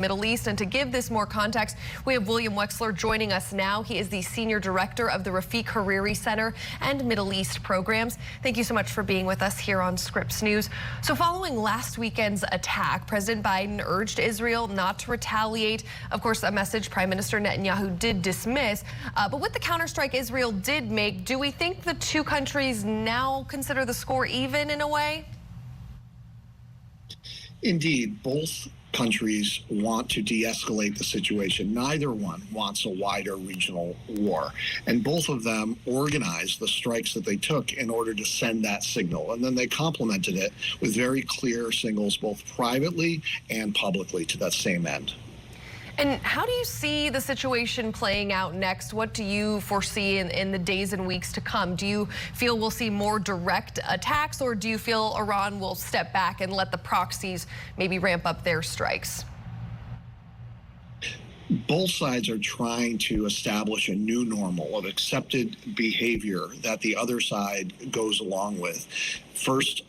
Middle East. And to give this more context, we have William Wechsler joining us now. He is the Senior Director of the Rafik Hariri Center and Middle East Programs. Thank you so much for being with us here on Scripps News. So following last weekend's attack, President Biden urged Israel not to retaliate. Of course, a message Prime Minister Netanyahu did dismiss. But with the counterstrike Israel did make, do we think the two countries now consider the score even in a way? Indeed, both countries want to de-escalate the situation. Neither one wants a wider regional war. And both of them organized the strikes that they took in order to send that signal. And then they complemented it with very clear signals, both privately and publicly, to that same end. And how do you see the situation playing out next? What do you foresee in the days and weeks to come? Do you feel we'll see more direct attacks, or do you feel Iran will step back and let the proxies maybe ramp up their strikes? Both sides are trying to establish a new normal of accepted behavior that the other side goes along with. First,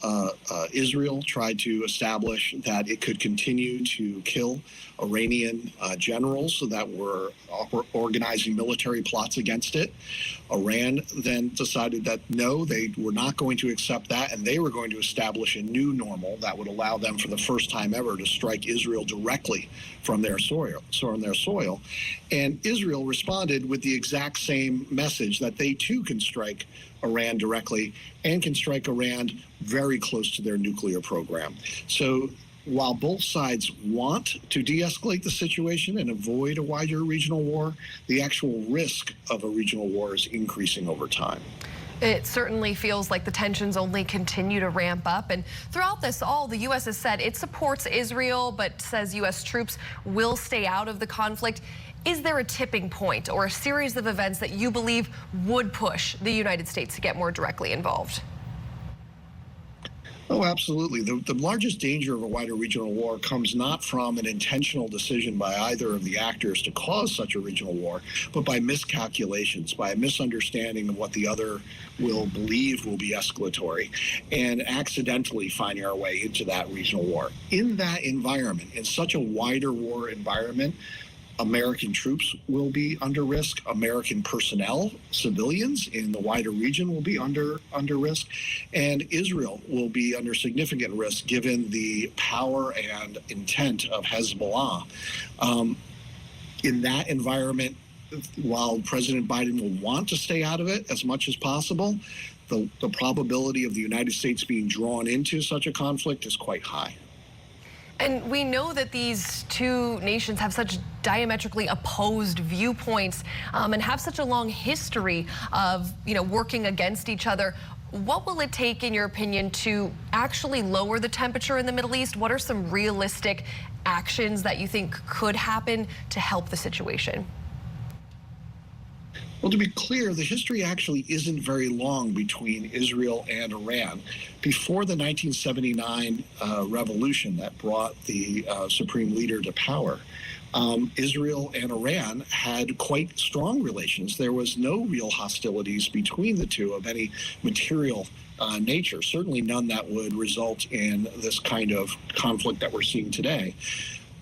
Israel tried to establish that it could continue to kill Iranian generals that were organizing military plots against it. Iran then decided that no, they were not going to accept that, and they were going to establish a new normal that would allow them for the first time ever to strike Israel directly from their soil. And Israel responded with the exact same message that they too can strike Iran directly and can strike Iran very close to their nuclear program. So while both sides want to de-escalate the situation and avoid a wider regional war, the actual risk of a regional war is increasing over time. It certainly feels like the tensions only continue to ramp up. And throughout this all, the U.S. has said it supports Israel, but says U.S. troops will stay out of the conflict. Is there a tipping point or a series of events that you believe would push the United States to get more directly involved? Oh, absolutely. The largest danger of a wider regional war comes not from an intentional decision by either of the actors to cause such a regional war, but by miscalculations, by a misunderstanding of what the other will believe will be escalatory, and accidentally finding our way into that regional war. In that environment, in such a wider war environment, American troops will be under risk. American personnel, civilians in the wider region will be under risk. And Israel will be under significant risk given the power and intent of Hezbollah. In that environment, while President Biden will want to stay out of it as much as possible, the probability of the United States being drawn into such a conflict is quite high. And we know that these two nations have such diametrically opposed viewpoints and have such a long history of, working against each other. What will it take, in your opinion, to actually lower the temperature in the Middle East? What are some realistic actions that you think could happen to help the situation? Well, to be clear, the history actually isn't very long between Israel and Iran. Before the 1979 revolution that brought the supreme leader to power, Israel and Iran had quite strong relations. There was no real hostilities between the two of any material nature, certainly none that would result in this kind of conflict that we're seeing today.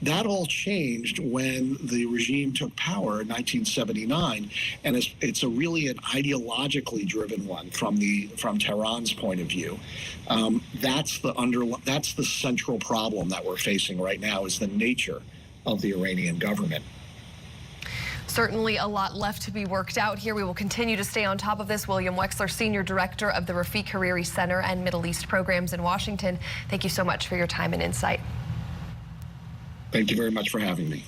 That all changed when the regime took power in 1979, and it's really an ideologically driven one from Tehran's point of view. That's the central problem that we're facing right now, is the nature of the Iranian government. Certainly a lot left to be worked out here. We will continue to stay on top of this. William Wechsler, Senior Director of the Rafik Hariri Center and Middle East Programs in Washington. Thank you so much for your time and insight. Thank you very much for having me.